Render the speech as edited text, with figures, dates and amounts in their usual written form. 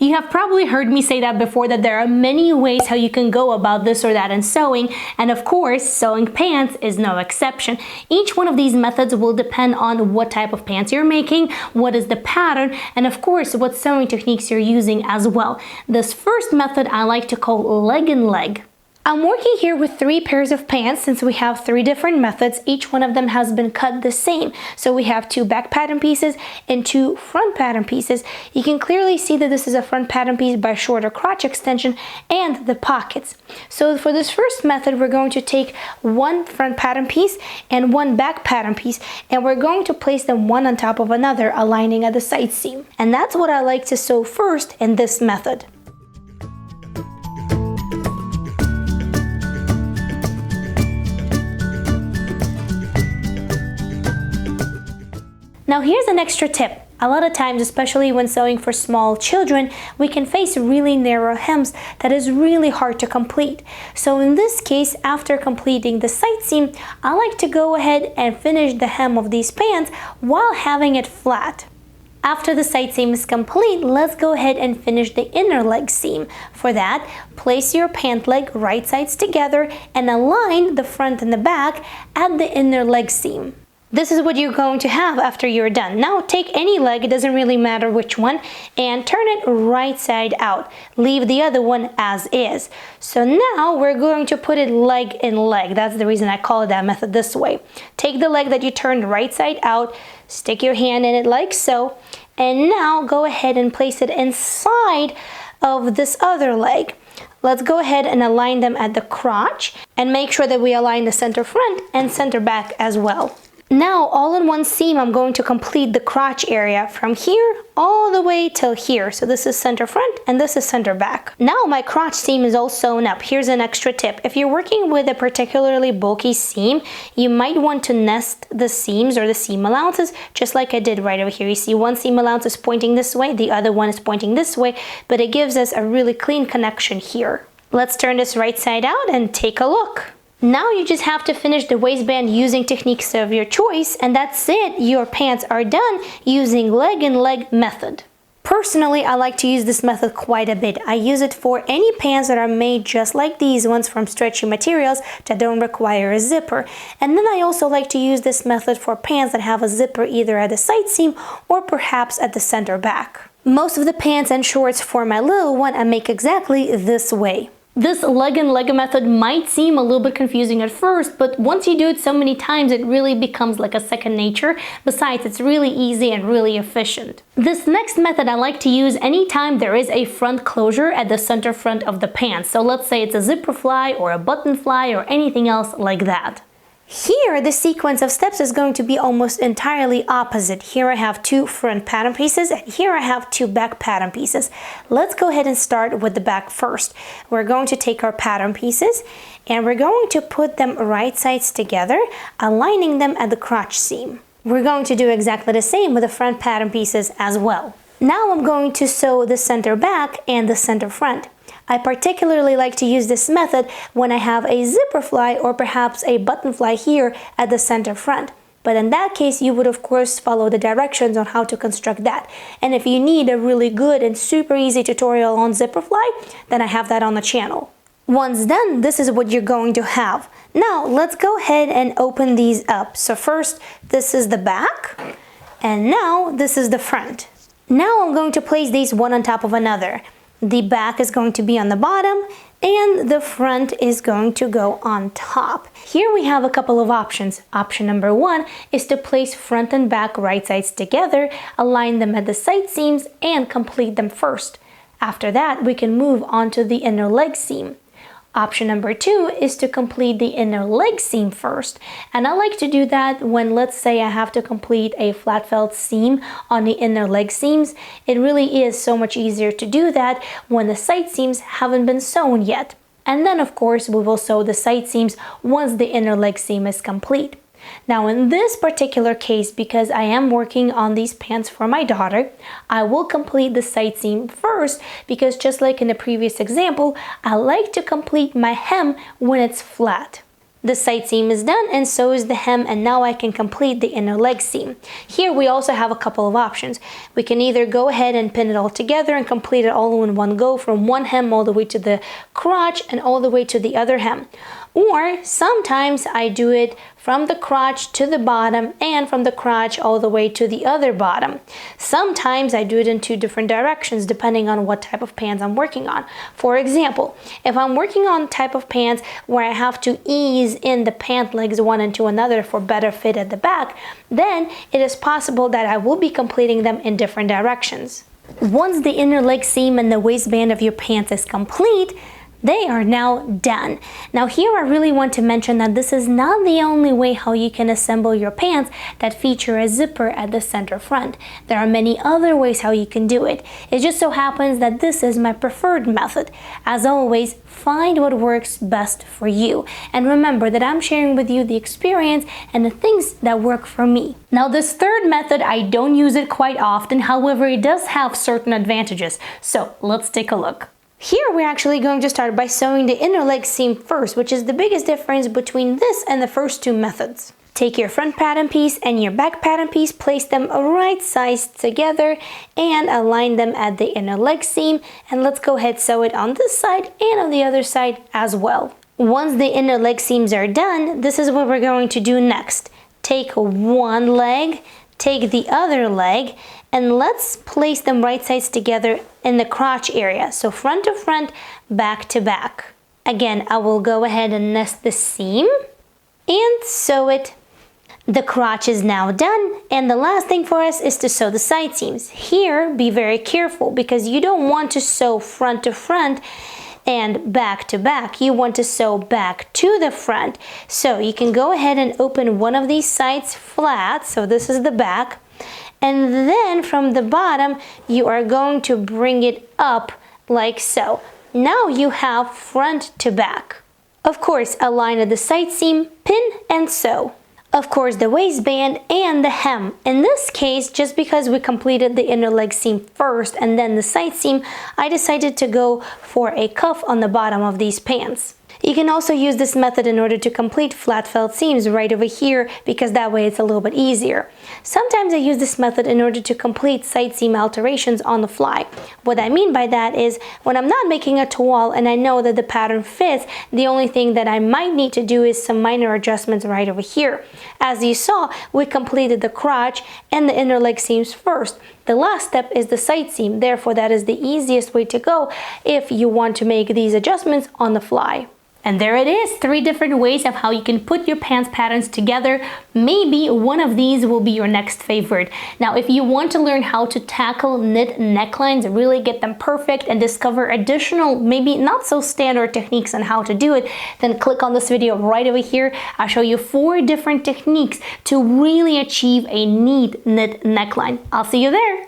You have probably heard me say that before, that there are many ways how you can go about this or that in sewing, and of course, sewing pants is no exception. Each one of these methods will depend on what type of pants you're making, what is the pattern, and of course, what sewing techniques you're using as well. This first method I like to call leg and leg. I'm working here with 3 pairs of pants since we have 3 different methods. Each one of them has been cut the same. So we have 2 back pattern pieces and 2 front pattern pieces. You can clearly see that this is a front pattern piece by shorter crotch extension and the pockets. So for this first method, we're going to take 1 front pattern piece and 1 back pattern piece, and we're going to place them one on top of another, aligning at the side seam. And that's what I like to sew first in this method. Now here's an extra tip. A lot of times, especially when sewing for small children, we can face really narrow hems that is really hard to complete. So in this case, after completing the side seam, I like to go ahead and finish the hem of these pants while having it flat. After the side seam is complete, let's go ahead and finish the inner leg seam. For that, place your pant leg right sides together and align the front and the back at the inner leg seam. This is what you're going to have after you're done. Now take any leg, it doesn't really matter which one, and turn it right side out. Leave the other one as is. So now we're going to put it leg in leg. That's the reason I call it that method this way. Take the leg that you turned right side out, stick your hand in it like so, and now go ahead and place it inside of this other leg. Let's go ahead and align them at the crotch and make sure that we align the center front and center back as well. Now, all in one seam, I'm going to complete the crotch area from here all the way till here. So this is center front and this is center back. Now my crotch seam is all sewn up. Here's an extra tip. If you're working with a particularly bulky seam, you might want to nest the seams or the seam allowances, just like I did right over here. You see one seam allowance is pointing this way, the other one is pointing this way, but it gives us a really clean connection here. Let's turn this right side out and take a look. Now you just have to finish the waistband using techniques of your choice, and that's it. Your pants are done using leg and leg method. Personally, I like to use this method quite a bit. I use it for any pants that are made just like these ones from stretchy materials that don't require a zipper. And then I also like to use this method for pants that have a zipper either at the side seam or perhaps at the center back. Most of the pants and shorts for my little one I make exactly this way. This leg and leg method might seem a little bit confusing at first, but once you do it so many times, it really becomes like a second nature. Besides, it's really easy and really efficient. This next method I like to use anytime there is a front closure at the center front of the pants. So let's say it's a zipper fly or a button fly or anything else like that. Here, the sequence of steps is going to be almost entirely opposite. Here I have 2 front pattern pieces and here I have 2 back pattern pieces. Let's go ahead and start with the back first. We're going to take our pattern pieces and we're going to put them right sides together, aligning them at the crotch seam. We're going to do exactly the same with the front pattern pieces as well. Now I'm going to sew the center back and the center front. I particularly like to use this method when I have a zipper fly or perhaps a button fly here at the center front. But in that case, you would of course follow the directions on how to construct that. And if you need a really good and super easy tutorial on zipper fly, then I have that on the channel. Once done, this is what you're going to have. Now let's go ahead and open these up. So first, this is the back, and now this is the front. Now I'm going to place these one on top of another. The back is going to be on the bottom and the front is going to go on top. Here we have a couple of options. Option number 1 is to place front and back right sides together, align them at the side seams and complete them first. After that, we can move on to the inner leg seam. Option number 2 is to complete the inner leg seam first. And I like to do that when, let's say, I have to complete a flat felt seam on the inner leg seams. It really is so much easier to do that when the side seams haven't been sewn yet. And then, of course, we will sew the side seams once the inner leg seam is complete. Now in this particular case, because I am working on these pants for my daughter, I will complete the side seam first because just like in the previous example, I like to complete my hem when it's flat. The side seam is done, and so is the hem, and now I can complete the inner leg seam. Here we also have a couple of options. We can either go ahead and pin it all together and complete it all in one go, from one hem all the way to the crotch and all the way to the other hem. Or sometimes I do it from the crotch to the bottom and from the crotch all the way to the other bottom. Sometimes I do it in 2 different directions depending on what type of pants I'm working on. For example, if I'm working on type of pants where I have to ease in the pant legs one into another for better fit at the back, then it is possible that I will be completing them in different directions. Once the inner leg seam and the waistband of your pants is complete, they are now done. Now here I really want to mention that this is not the only way how you can assemble your pants that feature a zipper at the center front. There are many other ways how you can do it. It just so happens that this is my preferred method. As always, find what works best for you. And remember that I'm sharing with you the experience and the things that work for me. Now this third method, I don't use it quite often, however it does have certain advantages. So let's take a look. Here we're actually going to start by sewing the inner leg seam first, which is the biggest difference between this and the first 2 methods. Take your front pattern piece and your back pattern piece, place them right sized together and align them at the inner leg seam, and let's go ahead sew it on this side and on the other side as well. Once the inner leg seams are done, this is what we're going to do next. Take one leg, take the other leg, and let's place them right sides together in the crotch area. So front to front, back to back. Again, I will go ahead and nest the seam and sew it. The crotch is now done, and the last thing for us is to sew the side seams. Here, be very careful because you don't want to sew front to front and back to back. You want to sew back to the front. So you can go ahead and open one of these sides flat, so this is the back, and then from the bottom you are going to bring it up like so. Now you have front to back. Of course, align at the side seam, pin and sew. Of course, the waistband and the hem. In this case, just because we completed the inner leg seam first and then the side seam, I decided to go for a cuff on the bottom of these pants. You can also use this method in order to complete flat felt seams right over here, because that way it's a little bit easier. Sometimes I use this method in order to complete side seam alterations on the fly. What I mean by that is when I'm not making a toile and I know that the pattern fits, the only thing that I might need to do is some minor adjustments right over here. As you saw, we completed the crotch and the inner leg seams first. The last step is the side seam, therefore that is the easiest way to go if you want to make these adjustments on the fly. And there it is, 3 different ways of how you can put your pants patterns together. Maybe one of these will be your next favorite. Now, if you want to learn how to tackle knit necklines, really get them perfect and discover additional, maybe not so standard techniques on how to do it, then click on this video right over here. I'll show you 4 different techniques to really achieve a neat knit neckline. I'll see you there.